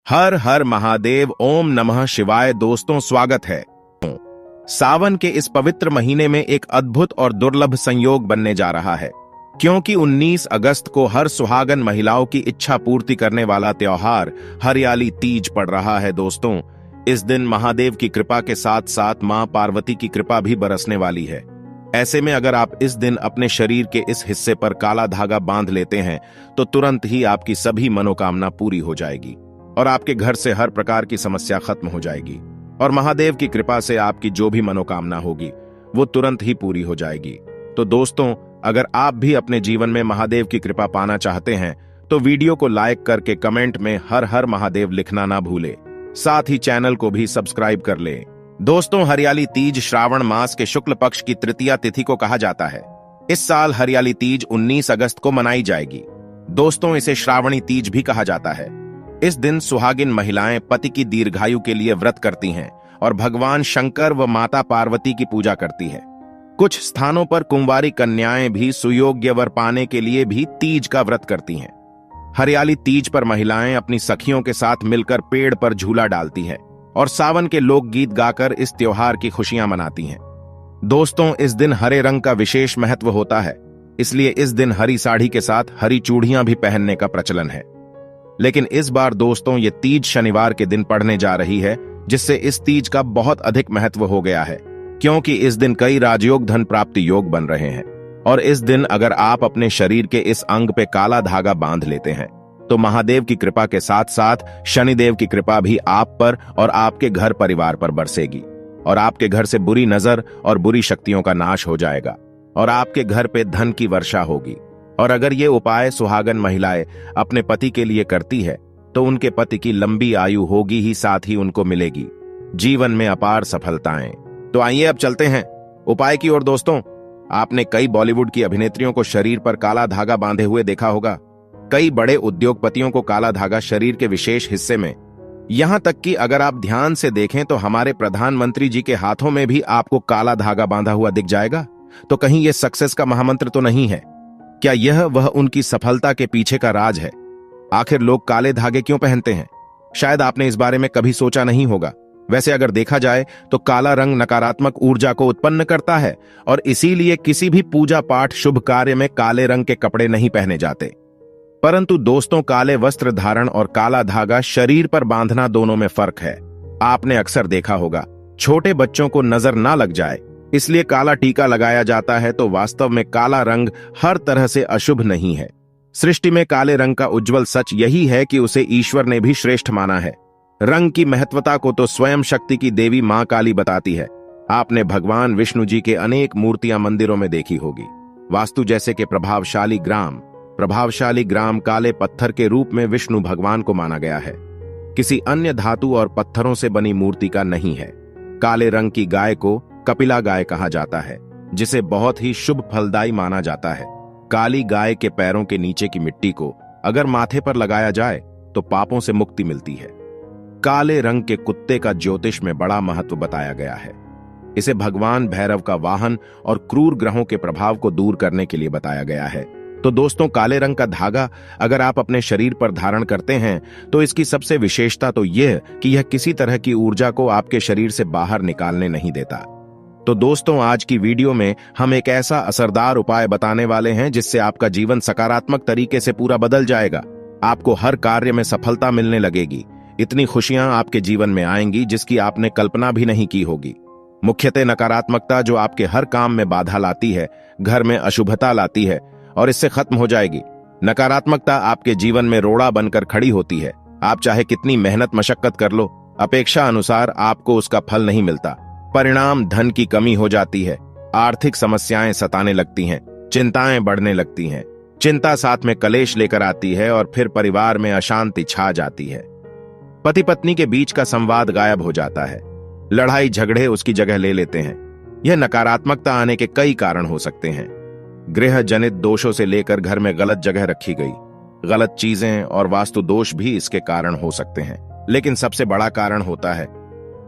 हर हर महादेव, ओम नमः शिवाय। दोस्तों, स्वागत है। सावन के इस पवित्र महीने में एक अद्भुत और दुर्लभ संयोग बनने जा रहा है, क्योंकि 19 अगस्त को हर सुहागन महिलाओं की इच्छा पूर्ति करने वाला त्योहार हरियाली तीज पड़ रहा है। दोस्तों, इस दिन महादेव की कृपा के साथ साथ मां पार्वती की कृपा भी बरसने वाली है। ऐसे में अगर आप इस दिन अपने शरीर के इस हिस्से पर काला धागा बांध लेते हैं तो तुरंत ही आपकी सभी मनोकामना पूरी हो जाएगी और आपके घर से हर प्रकार की समस्या खत्म हो जाएगी और महादेव की कृपा से आपकी जो भी मनोकामना होगी वो तुरंत ही पूरी हो जाएगी। तो दोस्तों, अगर आप भी अपने जीवन में महादेव की कृपा पाना चाहते हैं तो वीडियो को लाइक करके कमेंट में हर हर महादेव लिखना ना भूले। साथ ही चैनल को भी सब्सक्राइब कर ले। दोस्तों, हरियाली तीज श्रावण मास के शुक्ल पक्ष की तृतीया तिथि को कहा जाता है। इस साल हरियाली तीज 19 अगस्त को मनाई जाएगी। दोस्तों, इसे श्रावणी तीज भी कहा जाता है। इस दिन सुहागिन महिलाएं पति की दीर्घायु के लिए व्रत करती हैं और भगवान शंकर व माता पार्वती की पूजा करती हैं। कुछ स्थानों पर कुंवारी कन्याएं भी सुयोग्य वर पाने के लिए भी तीज का व्रत करती हैं। हरियाली तीज पर महिलाएं अपनी सखियों के साथ मिलकर पेड़ पर झूला डालती हैं और सावन के लोकगीत गाकर इस त्योहार की खुशियां मनाती हैं। दोस्तों, इस दिन हरे रंग का विशेष महत्व होता है, इसलिए इस दिन हरी साड़ी के साथ हरी चूड़ियां भी पहनने का प्रचलन है। लेकिन इस बार दोस्तों, ये तीज शनिवार के दिन पड़ने जा रही है, जिससे इस तीज का बहुत अधिक महत्व हो गया है, क्योंकि इस दिन कई राजयोग धन प्राप्ति योग बन रहे हैं। और इस दिन अगर आप अपने शरीर के इस अंग पे काला धागा बांध लेते हैं तो महादेव की कृपा के साथ साथ शनिदेव की कृपा भी आप पर और आपके घर परिवार पर बरसेगी और आपके घर से बुरी नजर और बुरी शक्तियों का नाश हो जाएगा और आपके घर पे धन की वर्षा होगी। और अगर ये उपाय सुहागन महिलाएं अपने पति के लिए करती है तो उनके पति की लंबी आयु होगी ही, साथ ही उनको मिलेगी जीवन में अपार सफलताएं। तो आइए अब चलते हैं उपाय की ओर। दोस्तों, आपने कई बॉलीवुड की अभिनेत्रियों को शरीर पर काला धागा बांधे हुए देखा होगा। कई बड़े उद्योगपतियों को काला धागा शरीर के विशेष हिस्से में, यहां तक कि अगर आप ध्यान से देखें तो हमारे प्रधानमंत्री जी के हाथों में भी आपको काला धागा बांधा हुआ दिख जाएगा। तो कहीं यह सक्सेस का महामंत्र तो नहीं है? क्या यह वह उनकी सफलता के पीछे का राज है? आखिर लोग काले धागे क्यों पहनते हैं? शायद आपने इस बारे में कभी सोचा नहीं होगा। वैसे अगर देखा जाए तो काला रंग नकारात्मक ऊर्जा को उत्पन्न करता है और इसीलिए किसी भी पूजा पाठ शुभ कार्य में काले रंग के कपड़े नहीं पहने जाते। परंतु दोस्तों, काले वस्त्र धारण और काला धागा शरीर पर बांधना दोनों में फर्क है। आपने अक्सर देखा होगा, छोटे बच्चों को नजर ना लग जाए इसलिए काला टीका लगाया जाता है, तो वास्तव में काला रंग हर तरह से अशुभ नहीं है। सृष्टि में काले रंग का उज्जवल सच यही है कि उसे ईश्वर ने भी श्रेष्ठ माना है। रंग की महत्वता को तो स्वयं शक्ति की देवी मां काली बताती है। आपने भगवान विष्णु जी के अनेक मूर्तियां मंदिरों में देखी होगी। वास्तु जैसे कि प्रभावशाली ग्राम काले पत्थर के रूप में विष्णु भगवान को माना गया है, किसी अन्य धातु और पत्थरों से बनी मूर्ति का नहीं है। काले रंग की गाय को कपिला गाय कहा जाता है, जिसे बहुत ही शुभ फलदायी माना जाता है। काली गाय के पैरों के नीचे की मिट्टी को अगर माथे पर लगाया जाए तो पापों से मुक्ति मिलती है। काले रंग के कुत्ते का ज्योतिष में बड़ा महत्व बताया गया है। इसे भगवान भैरव का वाहन और क्रूर ग्रहों के प्रभाव को दूर करने के लिए बताया गया है। तो दोस्तों, काले रंग का धागा अगर आप अपने शरीर पर धारण करते हैं तो इसकी सबसे विशेषता तो यह कि यह किसी तरह की ऊर्जा को आपके शरीर से बाहर निकालने नहीं देता। तो दोस्तों, आज की वीडियो में हम एक ऐसा असरदार उपाय बताने वाले हैं जिससे आपका जीवन सकारात्मक तरीके से पूरा बदल जाएगा। आपको हर कार्य में सफलता मिलने लगेगी। इतनी खुशियां आपके जीवन में आएंगी जिसकी आपने कल्पना भी नहीं की होगी। मुख्यतः नकारात्मकता जो आपके हर काम में बाधा लाती है, घर में अशुभता लाती है, और इससे खत्म हो जाएगी। नकारात्मकता आपके जीवन में रोड़ा बनकर खड़ी होती है। आप चाहे कितनी मेहनत मशक्कत कर लो, अपेक्षा अनुसार आपको उसका फल नहीं मिलता। परिणाम धन की कमी हो जाती है, आर्थिक समस्याएं सताने लगती हैं, चिंताएं बढ़ने लगती हैं। चिंता साथ में कलेश लेकर आती है और फिर परिवार में अशांति छा जाती है। पति पत्नी के बीच का संवाद गायब हो जाता है, लड़ाई झगड़े उसकी जगह ले लेते हैं। यह नकारात्मकता आने के कई कारण हो सकते हैं। गृह जनित दोषों से लेकर घर में गलत जगह रखी गई गलत चीजें और वास्तु दोष भी इसके कारण हो सकते हैं। लेकिन सबसे बड़ा कारण होता है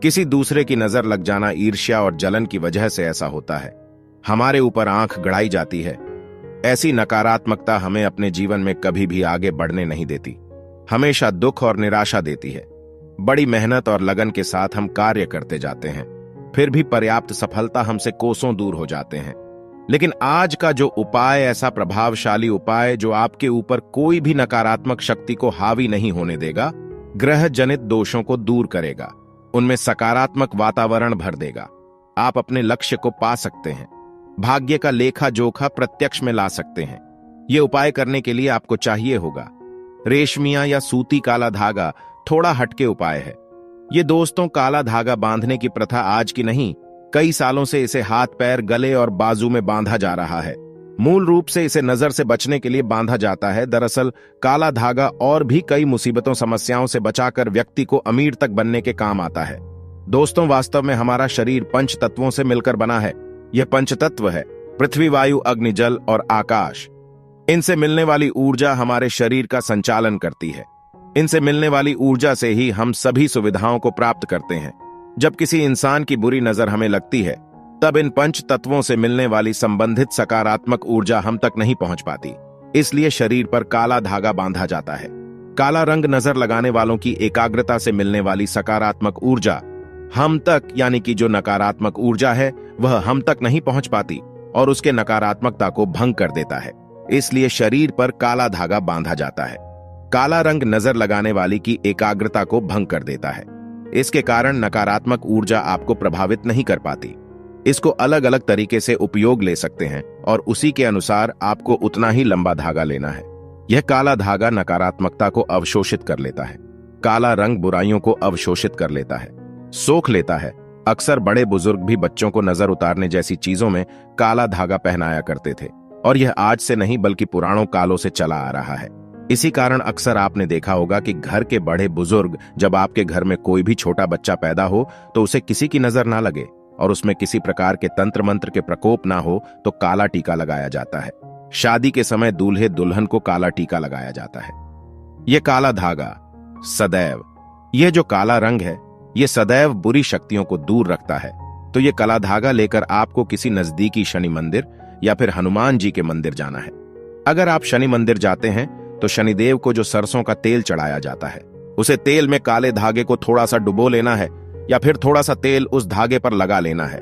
किसी दूसरे की नजर लग जाना। ईर्ष्या और जलन की वजह से ऐसा होता है। हमारे ऊपर आंख गड़ाई जाती है। ऐसी नकारात्मकता हमें अपने जीवन में कभी भी आगे बढ़ने नहीं देती। हमेशा दुख और निराशा देती है। बड़ी मेहनत और लगन के साथ हम कार्य करते जाते हैं, फिर भी पर्याप्त सफलता हमसे कोसों दूर हो जाते हैं। लेकिन आज का जो उपाय, ऐसा प्रभावशाली उपाय जो आपके ऊपर कोई भी नकारात्मक शक्ति को हावी नहीं होने देगा, ग्रह जनित दोषों को दूर करेगा, उनमें सकारात्मक वातावरण भर देगा, आप अपने लक्ष्य को पा सकते हैं, भाग्य का लेखा जोखा प्रत्यक्ष में ला सकते हैं। ये उपाय करने के लिए आपको चाहिए होगा रेशमिया या सूती काला धागा। थोड़ा हटके उपाय है ये दोस्तों। काला धागा बांधने की प्रथा आज की नहीं, कई सालों से इसे हाथ, पैर, गले और बाजू में बांधा जा रहा है। मूल रूप से इसे नजर से बचने के लिए बांधा जाता है। दरअसल काला धागा और भी कई मुसीबतों, समस्याओं से बचाकर व्यक्ति को अमीर तक बनने के काम आता है। दोस्तों, वास्तव में हमारा शरीर पंच तत्वों से मिलकर बना है। यह पंच तत्व है पृथ्वी, वायु, अग्नि, जल और आकाश। इनसे मिलने वाली ऊर्जा हमारे शरीर का संचालन करती है। इनसे मिलने वाली ऊर्जा से ही हम सभी सुविधाओं को प्राप्त करते हैं। जब किसी इंसान की बुरी नजर हमें लगती है, तब इन पंच तत्वों से मिलने वाली संबंधित सकारात्मक ऊर्जा हम तक नहीं पहुंच पाती। इसलिए शरीर पर काला धागा बांधा जाता है। काला रंग नजर लगाने वालों की एकाग्रता से मिलने वाली सकारात्मक ऊर्जा हम तक, यानी कि जो नकारात्मक ऊर्जा है वह हम तक नहीं पहुंच पाती और उसके नकारात्मकता को भंग कर देता है। इसलिए शरीर पर काला धागा बांधा जाता है। काला रंग नजर लगाने वाली की एकाग्रता को भंग कर देता है। इसके कारण नकारात्मक ऊर्जा आपको प्रभावित नहीं कर पाती। इसको अलग अलग तरीके से उपयोग ले सकते हैं और उसी के अनुसार आपको उतना ही लंबा धागा लेना है। यह काला धागा नकारात्मकता को अवशोषित कर लेता है। काला रंग बुराइयों को अवशोषित कर लेता है, सोख लेता है। अक्सर बड़े बुजुर्ग भी बच्चों को नजर उतारने जैसी चीजों में काला धागा पहनाया करते थे और यह आज से नहीं बल्कि पुरानों कालों से चला आ रहा है। इसी कारण अक्सर आपने देखा होगा कि घर के बड़े बुजुर्ग, जब आपके घर में कोई भी छोटा बच्चा पैदा हो तो उसे किसी की नजर ना लगे और उसमें किसी प्रकार के तंत्र मंत्र के प्रकोप ना हो तो काला टीका लगाया जाता है। शादी के समय दूल्हे दुल्हन को काला टीका लगाया जाता है। यह काला धागा सदैव, यह जो काला रंग है यह सदैव बुरी शक्तियों को दूर रखता है। तो यह काला धागा लेकर आपको किसी नजदीकी शनि मंदिर या फिर हनुमान जी के मंदिर जाना है। अगर आप शनि मंदिर जाते हैं तो शनिदेव को जो सरसों का तेल चढ़ाया जाता है, उसे तेल में काले धागे को थोड़ा सा डुबो लेना है या फिर थोड़ा सा तेल उस धागे पर लगा लेना है।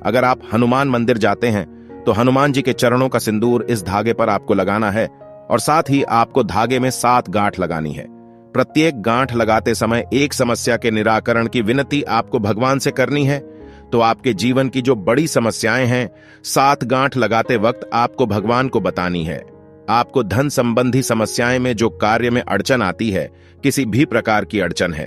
अगर आप हनुमान मंदिर जाते हैं तो हनुमान जी के चरणों का सिंदूर इस धागे पर आपको लगाना है और साथ ही आपको धागे में 7 गांठ लगानी है। प्रत्येक गांठ लगाते समय एक समस्या के निराकरण की विनती आपको भगवान से करनी है। तो आपके जीवन की जो बड़ी समस्याएं हैं, 7 गांठ लगाते वक्त आपको भगवान को बतानी है। आपको धन संबंधी समस्याएं में जो कार्य में अड़चन आती है, किसी भी प्रकार की अड़चन है,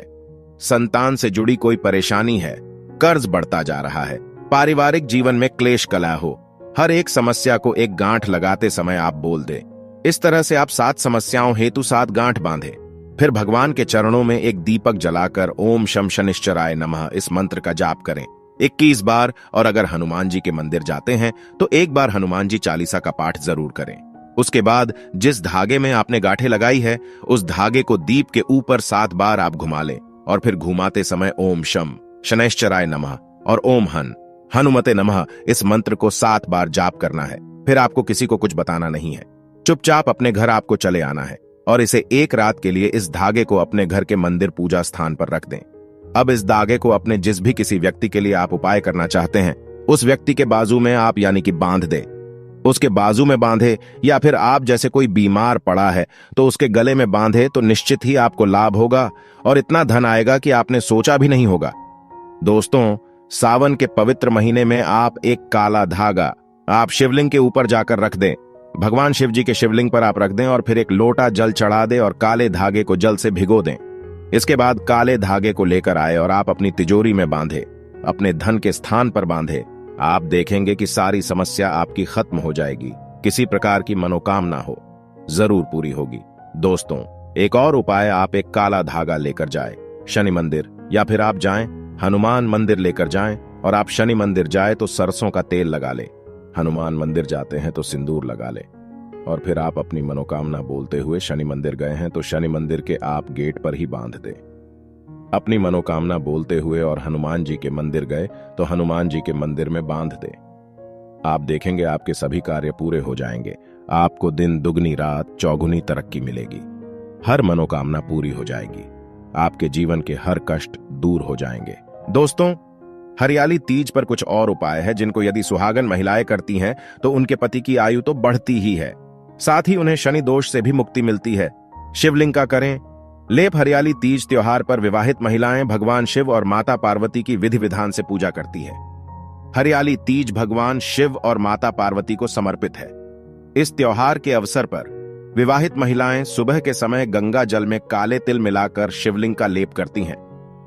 संतान से जुड़ी कोई परेशानी है, कर्ज बढ़ता जा रहा है, पारिवारिक जीवन में क्लेश कलह हो, हर एक समस्या को एक गांठ लगाते समय आप बोल दें। इस तरह से आप 7 समस्याओं हेतु 7 गांठ बांधे। फिर भगवान के चरणों में एक दीपक जलाकर ओम शम शनिश्चराय नमः इस मंत्र का जाप करें 21 बार। और अगर हनुमान जी के मंदिर जाते हैं तो एक बार हनुमान जी चालीसा का पाठ जरूर करें। उसके बाद जिस धागे में आपने गांठें लगाई है, उस धागे को दीप के ऊपर 7 बार आप घुमा लें और फिर घुमाते समय ओम शम शनैश्चराय नमः और ओम हनुमते नमः इस मंत्र को 7 बार जाप करना है। फिर आपको किसी को कुछ बताना नहीं है, चुपचाप अपने घर आपको चले आना है और इसे एक रात के लिए इस धागे को अपने घर के मंदिर पूजा स्थान पर रख दें। अब इस धागे को अपने जिस भी किसी व्यक्ति के लिए आप उपाय करना चाहते हैं, उस व्यक्ति के बाजू में आप यानी कि बांध दे, उसके बाजू में बांधे, या फिर आप जैसे कोई बीमार पड़ा है तो उसके गले में बांधे तो निश्चित ही आपको लाभ होगा और इतना धन आएगा कि आपने सोचा भी नहीं होगा। दोस्तों, सावन के पवित्र महीने में आप एक काला धागा आप शिवलिंग के ऊपर जाकर रख दें। भगवान शिव जी के शिवलिंग पर आप रख दें और फिर एक लोटा जल चढ़ा दें और काले धागे को जल से भिगो दें। इसके बाद काले धागे को लेकर आए और आप अपनी तिजोरी में बांधे, अपने धन के स्थान पर बांधे। आप देखेंगे कि सारी समस्या आपकी खत्म हो जाएगी, किसी प्रकार की मनोकामना हो जरूर पूरी होगी। दोस्तों, एक और उपाय, आप एक काला धागा लेकर जाए शनि मंदिर या फिर आप जाएं हनुमान मंदिर लेकर जाएं और आप शनि मंदिर जाए तो सरसों का तेल लगा ले, हनुमान मंदिर जाते हैं तो सिंदूर लगा ले और फिर आप अपनी मनोकामना बोलते हुए शनि मंदिर गए हैं तो शनि मंदिर के आप गेट पर ही बांध दे। अपनी मनोकामना बोलते हुए और हनुमान जी के मंदिर गए तो हनुमान जी के मंदिर में बांध दे। आप देखेंगे आपके सभी कार्य पूरे हो जाएंगे। आपको दिन दुगनी रात चौगुनी तरक्की मिलेगी। हर मनोकामना पूरी हो जाएगी। आपके जीवन के हर कष्ट दूर हो जाएंगे। दोस्तों, हरियाली तीज पर कुछ और उपाय है जिनको यदि सुहागन महिलाएं करती हैं तो उनके पति की आयु तो बढ़ती ही है, साथ ही उन्हें शनि दोष से भी मुक्ति मिलती है। शिवलिंग का करें लेप। हरियाली तीज त्योहार पर विवाहित महिलाएं भगवान शिव और माता पार्वती की विधि विधान से पूजा करती है। हरियाली तीज भगवान शिव और माता पार्वती को समर्पित है। इस त्योहार के अवसर पर विवाहित महिलाएं सुबह के समय गंगा जल में काले तिल मिलाकर शिवलिंग का लेप करती हैं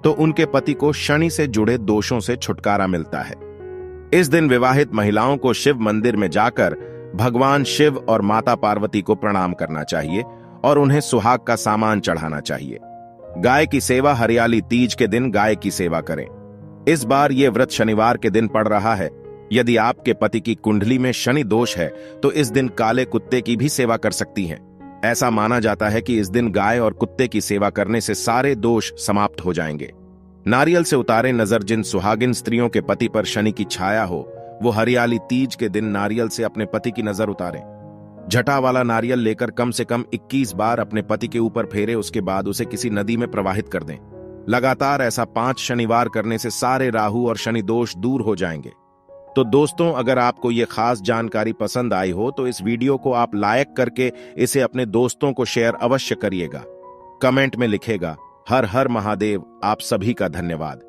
तो उनके पति को शनि से जुड़े दोषों से छुटकारा मिलता है। इस दिन विवाहित महिलाओं को शिव मंदिर में जाकर भगवान शिव और माता पार्वती को प्रणाम करना चाहिए और उन्हें सुहाग का सामान चढ़ाना चाहिए। गाय की सेवा। हरियाली तीज के दिन गाय की सेवा करें। इस बार यह व्रत शनिवार के दिन पड़ रहा है। यदि आपके पति की कुंडली में शनि दोष है तो इस दिन काले कुत्ते की भी सेवा कर सकती हैं। ऐसा माना जाता है कि इस दिन गाय और कुत्ते की सेवा करने से सारे दोष समाप्त हो जाएंगे। नारियल से उतारे नजर। जिन सुहागिन स्त्रियों के पति पर शनि की छाया हो वो हरियाली तीज के दिन नारियल से अपने पति की नजर उतारें। झटा वाला नारियल लेकर कम से कम 21 बार अपने पति के ऊपर फेरे, उसके बाद उसे किसी नदी में प्रवाहित कर दें। लगातार ऐसा 5 शनिवार करने से सारे राहु और शनि दोष दूर हो जाएंगे। तो दोस्तों, अगर आपको ये खास जानकारी पसंद आई हो तो इस वीडियो को आप लाइक करके इसे अपने दोस्तों को शेयर अवश्य करिएगा। कमेंट में लिखेगा हर हर महादेव। आप सभी का धन्यवाद।